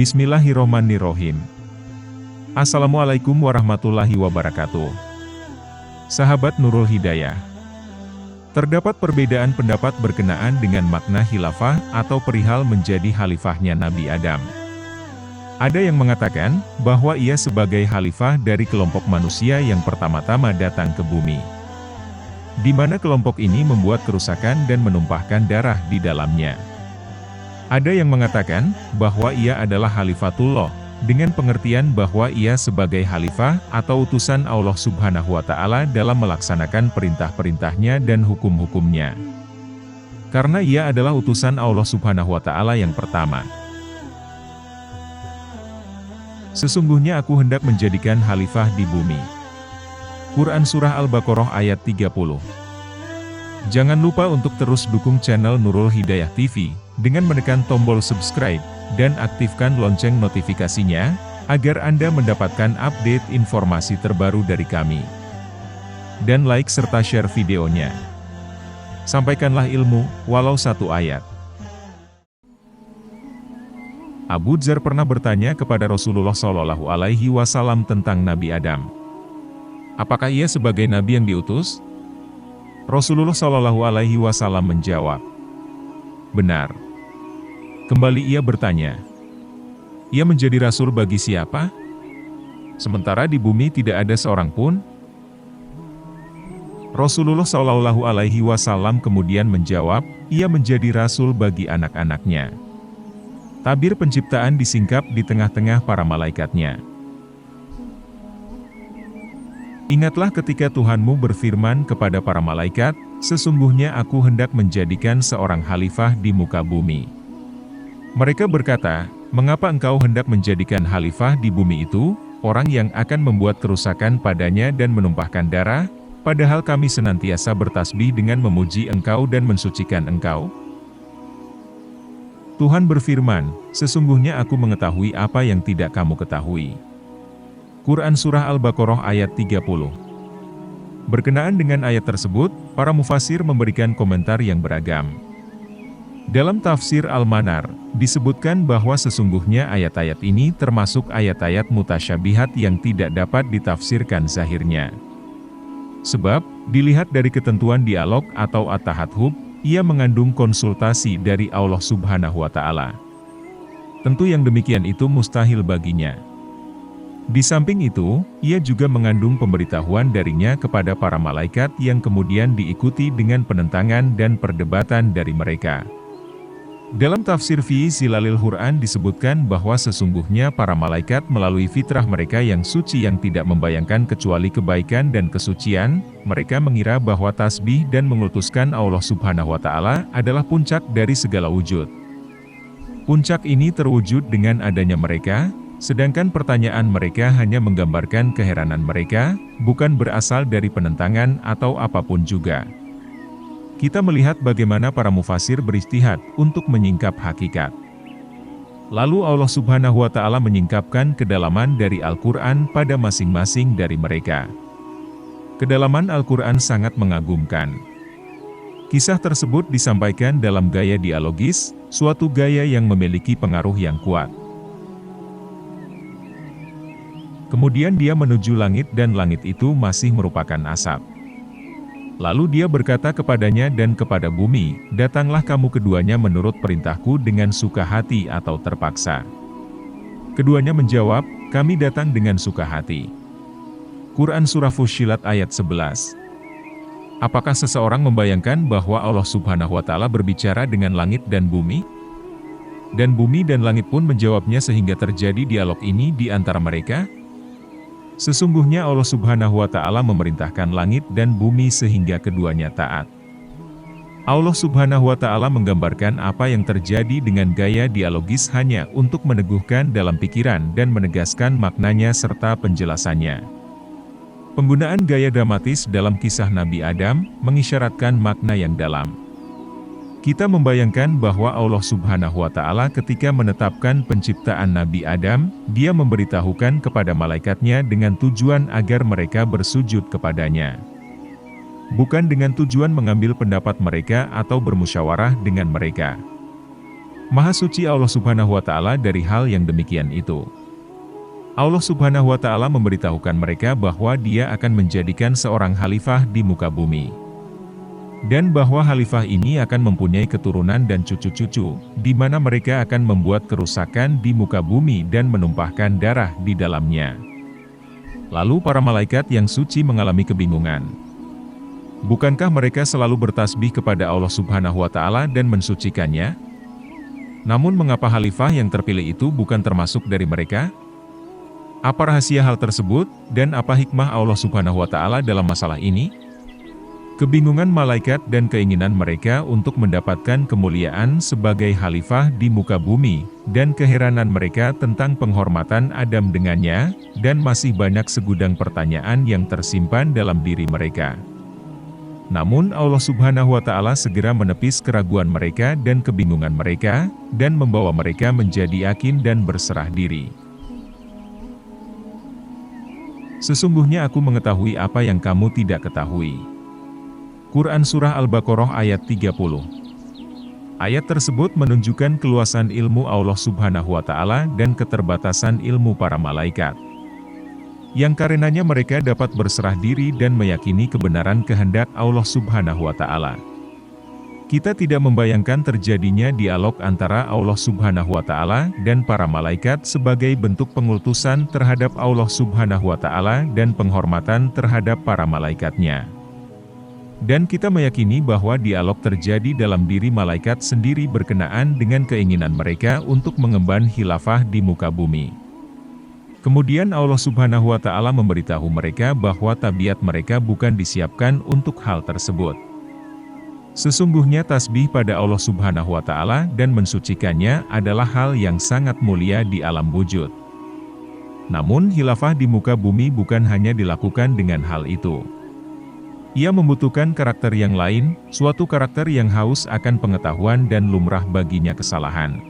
Bismillahirrohmanirrohim. Assalamualaikum warahmatullahi wabarakatuh. Sahabat Nurul Hidayah. Terdapat perbedaan pendapat berkenaan dengan makna khilafah atau perihal menjadi khalifahnya Nabi Adam. Ada yang mengatakan bahwa ia sebagai khalifah dari kelompok manusia yang pertama-tama datang ke bumi, di mana kelompok ini membuat kerusakan dan menumpahkan darah di dalamnya. Ada yang mengatakan bahwa ia adalah Khalifatullah, dengan pengertian bahwa ia sebagai khalifah atau utusan Allah Subhanahu wa Ta'ala dalam melaksanakan perintah-perintahnya dan hukum-hukumnya. Karena ia adalah utusan Allah Subhanahu wa Ta'ala yang pertama. Sesungguhnya aku hendak menjadikan khalifah di bumi. Quran Surah Al-Baqarah ayat 30. Jangan lupa untuk terus dukung channel Nurul Hidayah TV, dengan menekan tombol subscribe, dan aktifkan lonceng notifikasinya, agar Anda mendapatkan update informasi terbaru dari kami. Dan like serta share videonya. Sampaikanlah ilmu, walau satu ayat. Abu Dzar pernah bertanya kepada Rasulullah SAW tentang Nabi Adam. Apakah ia sebagai nabi yang diutus? Rasulullah SAW menjawab, benar. Kembali ia bertanya, ia menjadi rasul bagi siapa? Sementara di bumi tidak ada seorang pun? Rasulullah SAW kemudian menjawab, ia menjadi rasul bagi anak-anaknya. Tabir penciptaan disingkap di tengah-tengah para malaikatnya. Ingatlah ketika Tuhanmu berfirman kepada para malaikat, sesungguhnya aku hendak menjadikan seorang khalifah di muka bumi. Mereka berkata, mengapa engkau hendak menjadikan khalifah di bumi itu, orang yang akan membuat kerusakan padanya dan menumpahkan darah, padahal kami senantiasa bertasbih dengan memuji engkau dan mensucikan engkau? Tuhan berfirman, sesungguhnya aku mengetahui apa yang tidak kamu ketahui. Quran Surah Al-Baqarah ayat 30. Berkenaan dengan ayat tersebut, para mufasir memberikan komentar yang beragam. Dalam tafsir Al-Manar, disebutkan bahwa sesungguhnya ayat-ayat ini termasuk ayat-ayat mutasyabihat yang tidak dapat ditafsirkan zahirnya. Sebab, dilihat dari ketentuan dialog atau at-tahathub, ia mengandung konsultasi dari Allah Subhanahu wa Ta'ala. Tentu yang demikian itu mustahil baginya. Di samping itu, ia juga mengandung pemberitahuan darinya kepada para malaikat yang kemudian diikuti dengan penentangan dan perdebatan dari mereka. Dalam tafsir Fi Zilalil Quran disebutkan bahwa sesungguhnya para malaikat melalui fitrah mereka yang suci yang tidak membayangkan kecuali kebaikan dan kesucian, mereka mengira bahwa tasbih dan mengutuskan Allah Subhanahu wa Ta'ala adalah puncak dari segala wujud. Puncak ini terwujud dengan adanya mereka, sedangkan pertanyaan mereka hanya menggambarkan keheranan mereka, bukan berasal dari penentangan atau apapun juga. Kita melihat bagaimana para mufasir beristihad untuk menyingkap hakikat. Lalu Allah Subhanahu wa Ta'ala menyingkapkan kedalaman dari Al-Quran pada masing-masing dari mereka. Kedalaman Al-Quran sangat mengagumkan. Kisah tersebut disampaikan dalam gaya dialogis, suatu gaya yang memiliki pengaruh yang kuat. Kemudian dia menuju langit dan langit itu masih merupakan asap. Lalu dia berkata kepadanya dan kepada bumi, datanglah kamu keduanya menurut perintahku dengan suka hati atau terpaksa. Keduanya menjawab, kami datang dengan suka hati. Quran Surah Fussilat ayat 11. Apakah seseorang membayangkan bahwa Allah Subhanahu wa Ta'ala berbicara dengan langit dan bumi? Dan bumi dan langit pun menjawabnya sehingga terjadi dialog ini di antara mereka? Sesungguhnya Allah Subhanahu wa Ta'ala memerintahkan langit dan bumi sehingga keduanya taat. Allah Subhanahu wa Ta'ala menggambarkan apa yang terjadi dengan gaya dialogis hanya untuk meneguhkan dalam pikiran dan menegaskan maknanya serta penjelasannya. Penggunaan gaya dramatis dalam kisah Nabi Adam mengisyaratkan makna yang dalam. Kita membayangkan bahwa Allah Subhanahu wa Ta'ala ketika menetapkan penciptaan Nabi Adam, Dia memberitahukan kepada malaikatnya dengan tujuan agar mereka bersujud kepadanya. Bukan dengan tujuan mengambil pendapat mereka atau bermusyawarah dengan mereka. Maha suci Allah Subhanahu wa Ta'ala dari hal yang demikian itu. Allah Subhanahu wa Ta'ala memberitahukan mereka bahwa Dia akan menjadikan seorang khalifah di muka bumi. Dan bahwa khalifah ini akan mempunyai keturunan dan cucu-cucu, di mana mereka akan membuat kerusakan di muka bumi dan menumpahkan darah di dalamnya. Lalu para malaikat yang suci mengalami kebingungan. Bukankah mereka selalu bertasbih kepada Allah Subhanahu wa Ta'ala dan mensucikannya? Namun mengapa khalifah yang terpilih itu bukan termasuk dari mereka? Apa rahasia hal tersebut, dan apa hikmah Allah Subhanahu wa Ta'ala dalam masalah ini? Kebingungan malaikat dan keinginan mereka untuk mendapatkan kemuliaan sebagai khalifah di muka bumi, dan keheranan mereka tentang penghormatan Adam dengannya, dan masih banyak segudang pertanyaan yang tersimpan dalam diri mereka. Namun Allah Subhanahu wa Ta'ala segera menepis keraguan mereka dan kebingungan mereka, dan membawa mereka menjadi yakin dan berserah diri. Sesungguhnya aku mengetahui apa yang kamu tidak ketahui. Quran Surah Al-Baqarah ayat 30. Ayat tersebut menunjukkan keluasan ilmu Allah Subhanahu wa Ta'ala dan keterbatasan ilmu para malaikat, yang karenanya mereka dapat berserah diri dan meyakini kebenaran kehendak Allah Subhanahu wa Ta'ala. Kita tidak membayangkan terjadinya dialog antara Allah Subhanahu wa Ta'ala dan para malaikat sebagai bentuk pengutusan terhadap Allah Subhanahu wa Ta'ala dan penghormatan terhadap para malaikatnya. Dan kita meyakini bahwa dialog terjadi dalam diri malaikat sendiri berkenaan dengan keinginan mereka untuk mengemban khilafah di muka bumi. Kemudian Allah Subhanahu wa Ta'ala memberitahu mereka bahwa tabiat mereka bukan disiapkan untuk hal tersebut. Sesungguhnya tasbih pada Allah Subhanahu wa Ta'ala dan mensucikannya adalah hal yang sangat mulia di alam wujud. Namun khilafah di muka bumi bukan hanya dilakukan dengan hal itu. Ia membutuhkan karakter yang lain, suatu karakter yang haus akan pengetahuan dan lumrah baginya kesalahan.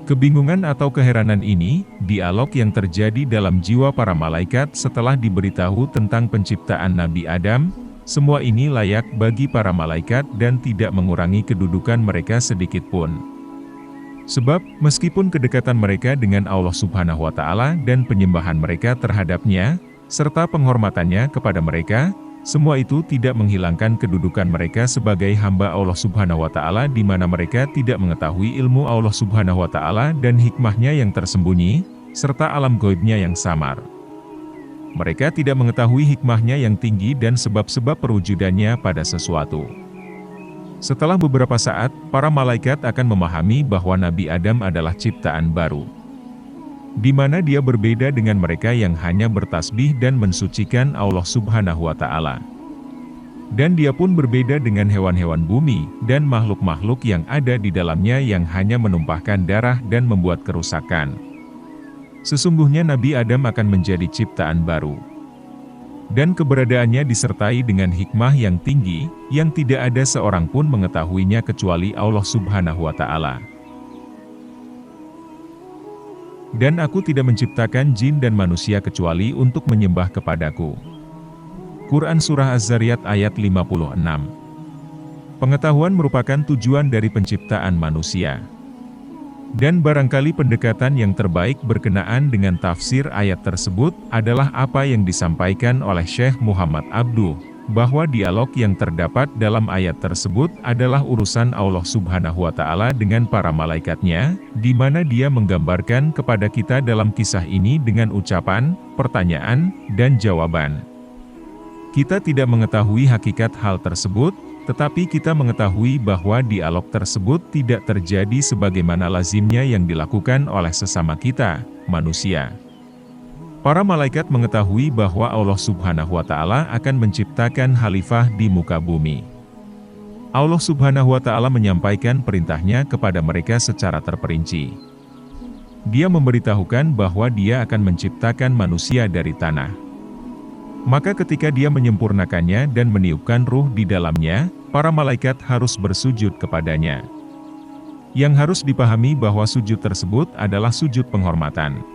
Kebingungan atau keheranan ini, dialog yang terjadi dalam jiwa para malaikat setelah diberitahu tentang penciptaan Nabi Adam, semua ini layak bagi para malaikat dan tidak mengurangi kedudukan mereka sedikit pun. Sebab, meskipun kedekatan mereka dengan Allah Subhanahu wa Ta'ala dan penyembahan mereka terhadapnya, serta penghormatannya kepada mereka, semua itu tidak menghilangkan kedudukan mereka sebagai hamba Allah Subhanahu wa Ta'ala di mana mereka tidak mengetahui ilmu Allah Subhanahu wa Ta'ala dan hikmahnya yang tersembunyi, serta alam gaibnya yang samar. Mereka tidak mengetahui hikmahnya yang tinggi dan sebab-sebab perwujudannya pada sesuatu. Setelah beberapa saat, para malaikat akan memahami bahwa Nabi Adam adalah ciptaan baru, di mana dia berbeda dengan mereka yang hanya bertasbih dan mensucikan Allah Subhanahu wa Ta'ala. Dan dia pun berbeda dengan hewan-hewan bumi dan makhluk-makhluk yang ada di dalamnya yang hanya menumpahkan darah dan membuat kerusakan. Sesungguhnya Nabi Adam akan menjadi ciptaan baru, dan keberadaannya disertai dengan hikmah yang tinggi, yang tidak ada seorang pun mengetahuinya kecuali Allah Subhanahu wa Ta'ala. Dan aku tidak menciptakan jin dan manusia kecuali untuk menyembah kepadaku. Quran Surah Az-Zariyat ayat 56. Pengetahuan merupakan tujuan dari penciptaan manusia. Dan barangkali pendekatan yang terbaik berkenaan dengan tafsir ayat tersebut adalah apa yang disampaikan oleh Syekh Muhammad Abduh, bahwa dialog yang terdapat dalam ayat tersebut adalah urusan Allah Subhanahu wa Ta'ala dengan para malaikatnya, di mana Dia menggambarkan kepada kita dalam kisah ini dengan ucapan, pertanyaan, dan jawaban. Kita tidak mengetahui hakikat hal tersebut, tetapi kita mengetahui bahwa dialog tersebut tidak terjadi sebagaimana lazimnya yang dilakukan oleh sesama kita, manusia. Para malaikat mengetahui bahwa Allah Subhanahu wa Ta'ala akan menciptakan khalifah di muka bumi. Allah Subhanahu wa Ta'ala menyampaikan perintahnya kepada mereka secara terperinci. Dia memberitahukan bahwa Dia akan menciptakan manusia dari tanah. Maka ketika Dia menyempurnakannya dan meniupkan ruh di dalamnya, para malaikat harus bersujud kepadanya. Yang harus dipahami bahwa sujud tersebut adalah sujud penghormatan,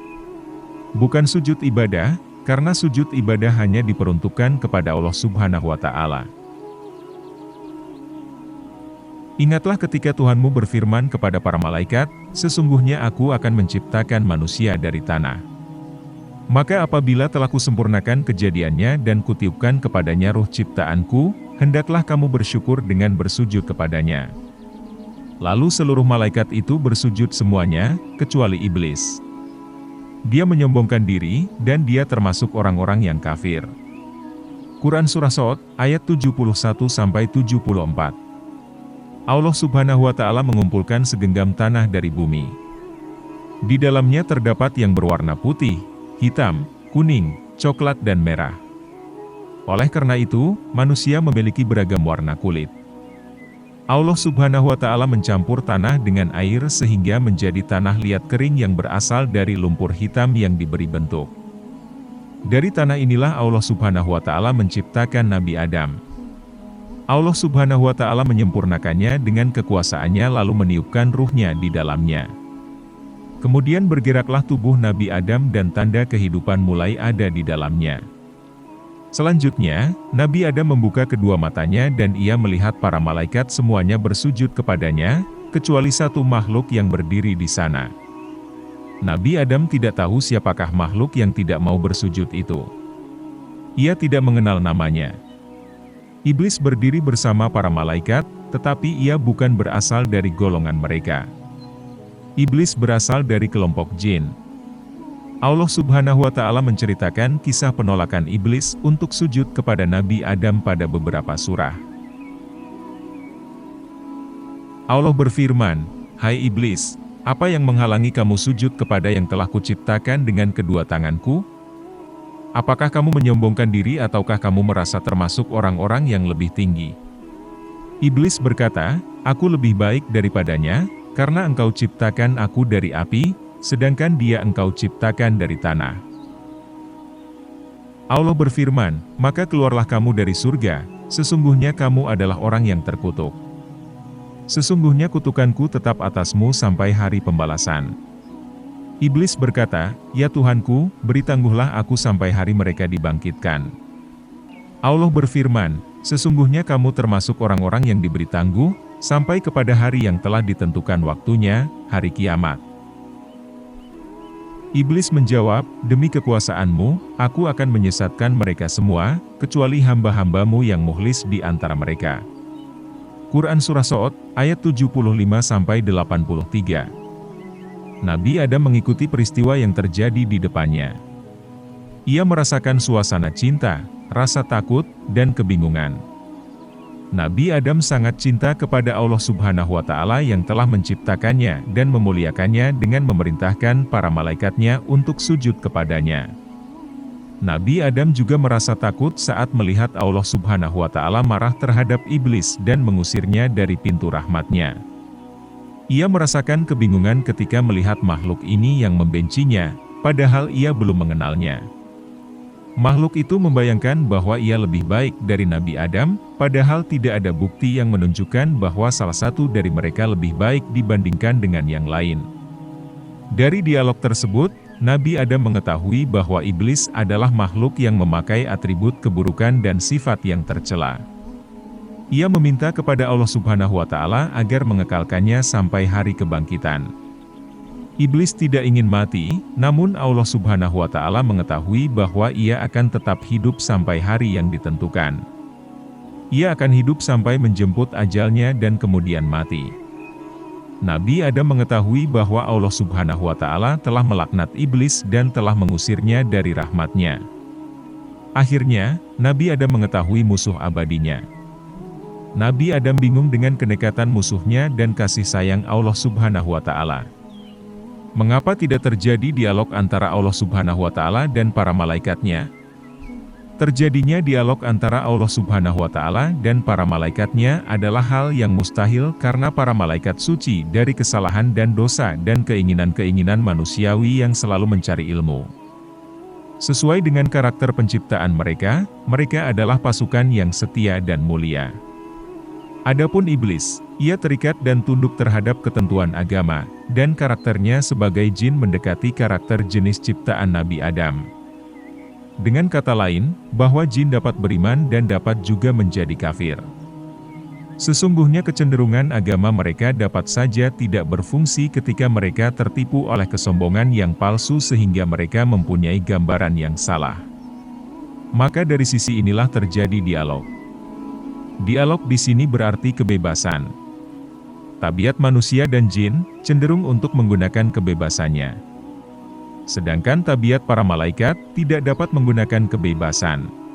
bukan sujud ibadah, karena sujud ibadah hanya diperuntukkan kepada Allah Subhanahu wa Ta'ala. Ingatlah ketika Tuhanmu berfirman kepada para malaikat, sesungguhnya aku akan menciptakan manusia dari tanah. Maka apabila telah kusempurnakan kejadiannya dan kutiupkan kepadanya ruh ciptaanku, hendaklah kamu bersyukur dengan bersujud kepadanya. Lalu seluruh malaikat itu bersujud semuanya, kecuali iblis. Dia menyombongkan diri, dan dia termasuk orang-orang yang kafir. Quran Surah Shad, ayat 71-74. Allah Subhanahu wa Ta'ala mengumpulkan segenggam tanah dari bumi. Di dalamnya terdapat yang berwarna putih, hitam, kuning, coklat dan merah. Oleh karena itu, manusia memiliki beragam warna kulit. Allah Subhanahu wa Ta'ala mencampur tanah dengan air sehingga menjadi tanah liat kering yang berasal dari lumpur hitam yang diberi bentuk. Dari tanah inilah Allah Subhanahu wa Ta'ala menciptakan Nabi Adam. Allah Subhanahu wa Ta'ala menyempurnakannya dengan kekuasaannya lalu meniupkan ruhnya di dalamnya. Kemudian bergeraklah tubuh Nabi Adam dan tanda kehidupan mulai ada di dalamnya. Selanjutnya, Nabi Adam membuka kedua matanya dan ia melihat para malaikat semuanya bersujud kepadanya, kecuali satu makhluk yang berdiri di sana. Nabi Adam tidak tahu siapakah makhluk yang tidak mau bersujud itu. Ia tidak mengenal namanya. Iblis berdiri bersama para malaikat, tetapi ia bukan berasal dari golongan mereka. Iblis berasal dari kelompok jin. Allah Subhanahu wa Ta'ala menceritakan kisah penolakan iblis untuk sujud kepada Nabi Adam pada beberapa surah. Allah berfirman, "Hai iblis, apa yang menghalangi kamu sujud kepada yang telah kuciptakan dengan kedua tanganku? Apakah kamu menyombongkan diri ataukah kamu merasa termasuk orang-orang yang lebih tinggi?" Iblis berkata, "Aku lebih baik daripadanya, karena engkau ciptakan aku dari api, sedangkan dia engkau ciptakan dari tanah." Allah berfirman, "Maka keluarlah kamu dari surga, sesungguhnya kamu adalah orang yang terkutuk. Sesungguhnya kutukanku tetap atasmu sampai hari pembalasan." Iblis berkata, "Ya Tuhanku, beri tangguhlah aku sampai hari mereka dibangkitkan." Allah berfirman, "Sesungguhnya kamu termasuk orang-orang yang diberi tangguh, sampai kepada hari yang telah ditentukan waktunya, hari kiamat." Iblis menjawab, "Demi kekuasaanmu, aku akan menyesatkan mereka semua, kecuali hamba-hambamu yang mukhlis di antara mereka." Quran Surah Shad, ayat 75-83. Nabi Adam mengikuti peristiwa yang terjadi di depannya. Ia merasakan suasana cinta, rasa takut, dan kebingungan. Nabi Adam sangat cinta kepada Allah Subhanahu wa Ta'ala yang telah menciptakannya dan memuliakannya dengan memerintahkan para malaikatnya untuk sujud kepadanya. Nabi Adam juga merasa takut saat melihat Allah Subhanahu wa Ta'ala marah terhadap iblis dan mengusirnya dari pintu rahmatnya. Ia merasakan kebingungan ketika melihat makhluk ini yang membencinya, padahal ia belum mengenalnya. Makhluk itu membayangkan bahwa ia lebih baik dari Nabi Adam, padahal tidak ada bukti yang menunjukkan bahwa salah satu dari mereka lebih baik dibandingkan dengan yang lain. Dari dialog tersebut, Nabi Adam mengetahui bahwa iblis adalah makhluk yang memakai atribut keburukan dan sifat yang tercela. Ia meminta kepada Allah Subhanahu wa Ta'ala agar mengekalkannya sampai hari kebangkitan. Iblis tidak ingin mati, namun Allah Subhanahu wa Ta'ala mengetahui bahwa ia akan tetap hidup sampai hari yang ditentukan. Ia akan hidup sampai menjemput ajalnya dan kemudian mati. Nabi Adam mengetahui bahwa Allah Subhanahu wa Ta'ala telah melaknat iblis dan telah mengusirnya dari rahmatnya. Akhirnya, Nabi Adam mengetahui musuh abadinya. Nabi Adam bingung dengan kenekatan musuhnya dan kasih sayang Allah Subhanahu wa Ta'ala. Mengapa tidak terjadi dialog antara Allah Subhanahu wa Ta'ala dan para malaikatnya? Terjadinya dialog antara Allah Subhanahu wa Ta'ala dan para malaikatnya adalah hal yang mustahil karena para malaikat suci dari kesalahan dan dosa dan keinginan-keinginan manusiawi yang selalu mencari ilmu. Sesuai dengan karakter penciptaan mereka, mereka adalah pasukan yang setia dan mulia. Adapun iblis, ia terikat dan tunduk terhadap ketentuan agama, dan karakternya sebagai jin mendekati karakter jenis ciptaan Nabi Adam. Dengan kata lain, bahwa jin dapat beriman dan dapat juga menjadi kafir. Sesungguhnya kecenderungan agama mereka dapat saja tidak berfungsi ketika mereka tertipu oleh kesombongan yang palsu sehingga mereka mempunyai gambaran yang salah. Maka dari sisi inilah terjadi dialog. Dialog di sini berarti kebebasan. Tabiat manusia dan jin cenderung untuk menggunakan kebebasannya. Sedangkan tabiat para malaikat tidak dapat menggunakan kebebasan.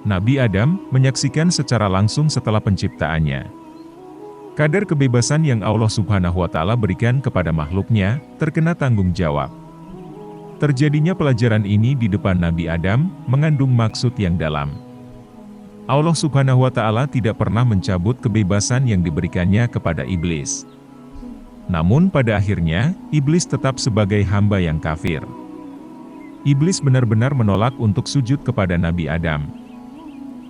Nabi Adam menyaksikan secara langsung setelah penciptaannya. Kadar kebebasan yang Allah Subhanahu wa Ta'ala berikan kepada makhluknya terkena tanggung jawab. Terjadinya pelajaran ini di depan Nabi Adam mengandung maksud yang dalam. Allah Subhanahu wa Ta'ala tidak pernah mencabut kebebasan yang diberikannya kepada iblis. Namun pada akhirnya, iblis tetap sebagai hamba yang kafir. Iblis benar-benar menolak untuk sujud kepada Nabi Adam.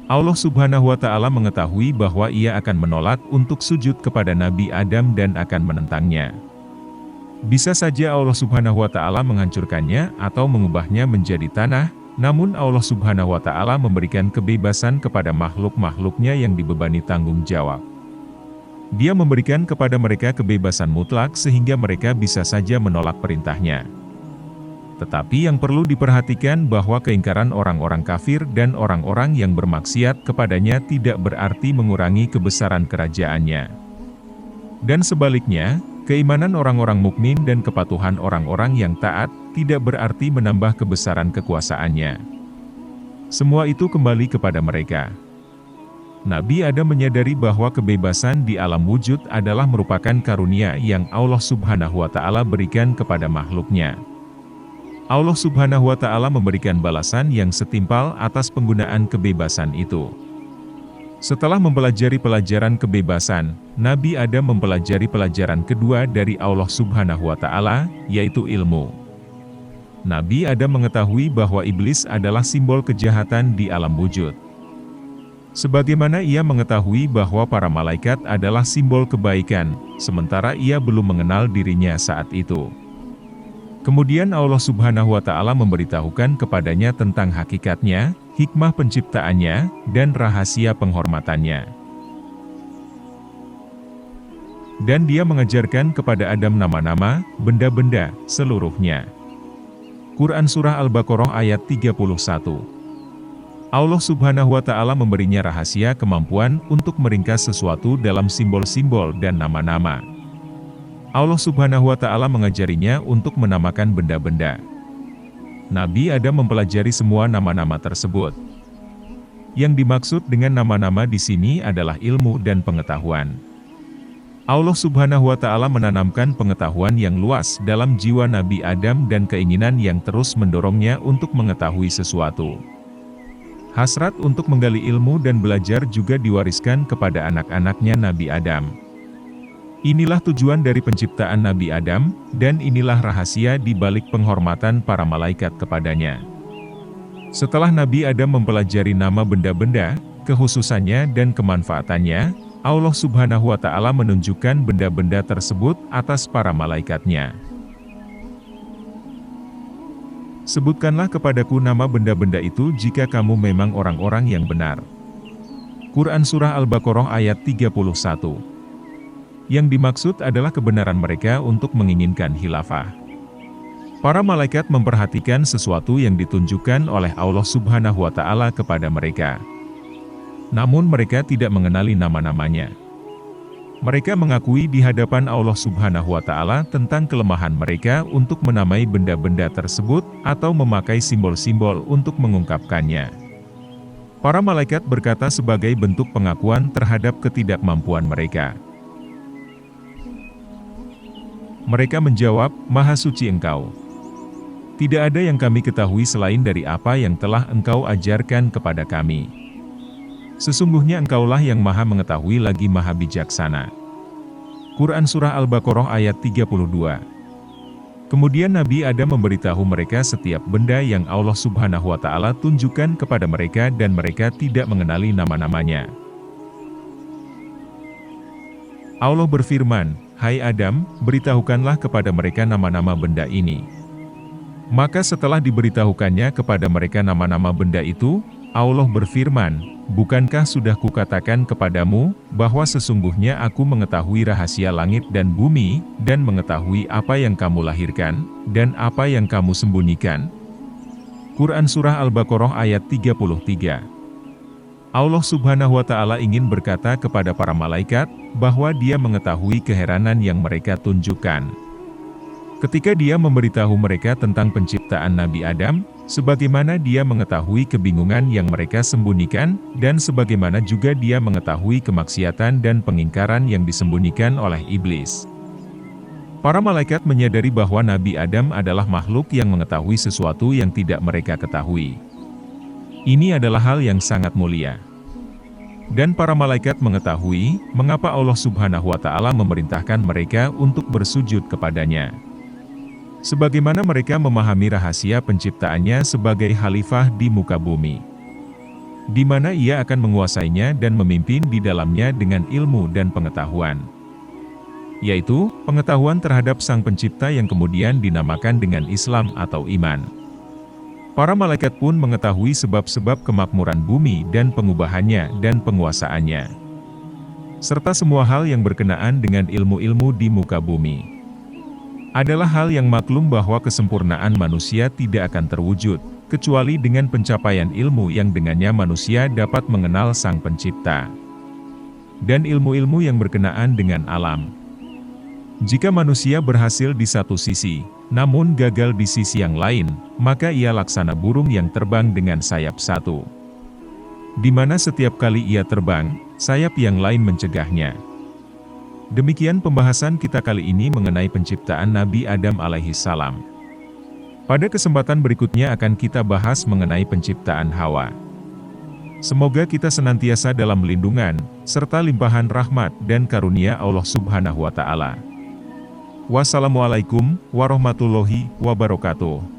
Allah Subhanahu wa Ta'ala mengetahui bahwa ia akan menolak untuk sujud kepada Nabi Adam dan akan menentangnya. Bisa saja Allah Subhanahu wa Ta'ala menghancurkannya atau mengubahnya menjadi tanah, namun Allah Subhanahu wa Ta'ala memberikan kebebasan kepada makhluk-makhluknya yang dibebani tanggung jawab. Dia memberikan kepada mereka kebebasan mutlak sehingga mereka bisa saja menolak perintahnya. Tetapi yang perlu diperhatikan bahwa keingkaran orang-orang kafir dan orang-orang yang bermaksiat kepadanya tidak berarti mengurangi kebesaran kerajaannya. Dan sebaliknya, keimanan orang-orang mukmin dan kepatuhan orang-orang yang taat tidak berarti menambah kebesaran kekuasaannya. Semua itu kembali kepada mereka. Nabi Adam menyadari bahwa kebebasan di alam wujud adalah merupakan karunia yang Allah Subhanahu wa Ta'ala berikan kepada makhluknya. Allah Subhanahu wa Ta'ala memberikan balasan yang setimpal atas penggunaan kebebasan itu. Setelah mempelajari pelajaran kebebasan, Nabi Adam mempelajari pelajaran kedua dari Allah Subhanahu wa Ta'ala, yaitu ilmu. Nabi Adam mengetahui bahwa iblis adalah simbol kejahatan di alam wujud. Sebagaimana ia mengetahui bahwa para malaikat adalah simbol kebaikan, sementara ia belum mengenal dirinya saat itu. Kemudian Allah Subhanahu wa Ta'ala memberitahukan kepadanya tentang hakikatnya, hikmah penciptaannya, dan rahasia penghormatannya. Dan dia mengajarkan kepada Adam nama-nama, benda-benda, seluruhnya. Quran Surah Al-Baqarah ayat 31. Allah Subhanahu wa Ta'ala memberinya rahasia kemampuan untuk meringkas sesuatu dalam simbol-simbol dan nama-nama. Allah Subhanahu wa Ta'ala mengajarinya untuk menamakan benda-benda. Nabi Adam mempelajari semua nama-nama tersebut. Yang dimaksud dengan nama-nama di sini adalah ilmu dan pengetahuan. Allah Subhanahu wa Ta'ala menanamkan pengetahuan yang luas dalam jiwa Nabi Adam dan keinginan yang terus mendorongnya untuk mengetahui sesuatu. Hasrat untuk menggali ilmu dan belajar juga diwariskan kepada anak-anaknya Nabi Adam. Inilah tujuan dari penciptaan Nabi Adam, dan inilah rahasia di balik penghormatan para malaikat kepadanya. Setelah Nabi Adam mempelajari nama benda-benda, kekhususannya dan kemanfaatannya, Allah Subhanahu wa Ta'ala menunjukkan benda-benda tersebut atas para malaikatnya. Sebutkanlah kepadaku nama benda-benda itu jika kamu memang orang-orang yang benar. Quran Surah Al-Baqarah ayat 31. Yang dimaksud adalah kebenaran mereka untuk menginginkan khilafah. Para malaikat memperhatikan sesuatu yang ditunjukkan oleh Allah Subhanahu wa Ta'ala kepada mereka. Namun mereka tidak mengenali nama-namanya. Mereka mengakui di hadapan Allah Subhanahu wa Ta'ala tentang kelemahan mereka untuk menamai benda-benda tersebut atau memakai simbol-simbol untuk mengungkapkannya. Para malaikat berkata sebagai bentuk pengakuan terhadap ketidakmampuan mereka. Mereka menjawab, Maha Suci Engkau. Tidak ada yang kami ketahui selain dari apa yang telah Engkau ajarkan kepada kami. Sesungguhnya Engkaulah yang Maha Mengetahui lagi Maha Bijaksana. Quran Surah Al-Baqarah ayat 32. Kemudian Nabi Adam memberitahu mereka setiap benda yang Allah Subhanahu wa Ta'ala tunjukkan kepada mereka dan mereka tidak mengenali nama-namanya. Allah berfirman, Hai Adam, beritahukanlah kepada mereka nama-nama benda ini. Maka setelah diberitahukannya kepada mereka nama-nama benda itu, Allah berfirman, "Bukankah sudah kukatakan kepadamu, bahwa sesungguhnya aku mengetahui rahasia langit dan bumi, dan mengetahui apa yang kamu lahirkan, dan apa yang kamu sembunyikan?" Quran Surah Al-Baqarah ayat 33. Allah Subhanahu wa Ta'ala ingin berkata kepada para malaikat, bahwa Dia mengetahui keheranan yang mereka tunjukkan. Ketika Dia memberitahu mereka tentang penciptaan Nabi Adam, sebagaimana Dia mengetahui kebingungan yang mereka sembunyikan, dan sebagaimana juga Dia mengetahui kemaksiatan dan pengingkaran yang disembunyikan oleh iblis. Para malaikat menyadari bahwa Nabi Adam adalah makhluk yang mengetahui sesuatu yang tidak mereka ketahui. Ini adalah hal yang sangat mulia. Dan para malaikat mengetahui, mengapa Allah Subhanahu wa Ta'ala memerintahkan mereka untuk bersujud kepadanya. Sebagaimana mereka memahami rahasia penciptaannya sebagai khalifah di muka bumi, di mana Ia akan menguasainya dan memimpin di dalamnya dengan ilmu dan pengetahuan, yaitu pengetahuan terhadap Sang Pencipta yang kemudian dinamakan dengan Islam atau iman. Para malaikat pun mengetahui sebab-sebab kemakmuran bumi dan pengubahannya dan penguasaannya, serta semua hal yang berkenaan dengan ilmu-ilmu di muka bumi. Adalah hal yang maklum bahwa kesempurnaan manusia tidak akan terwujud, kecuali dengan pencapaian ilmu yang dengannya manusia dapat mengenal Sang Pencipta, dan ilmu-ilmu yang berkenaan dengan alam. Jika manusia berhasil di satu sisi, namun gagal di sisi yang lain, maka ia laksana burung yang terbang dengan sayap satu, di mana setiap kali ia terbang, sayap yang lain mencegahnya. Demikian pembahasan kita kali ini mengenai penciptaan Nabi Adam alaihi salam. Pada kesempatan berikutnya akan kita bahas mengenai penciptaan Hawa. Semoga kita senantiasa dalam lindungan, serta limpahan rahmat dan karunia Allah Subhanahu wa Ta'ala. Wassalamualaikum warahmatullahi wabarakatuh.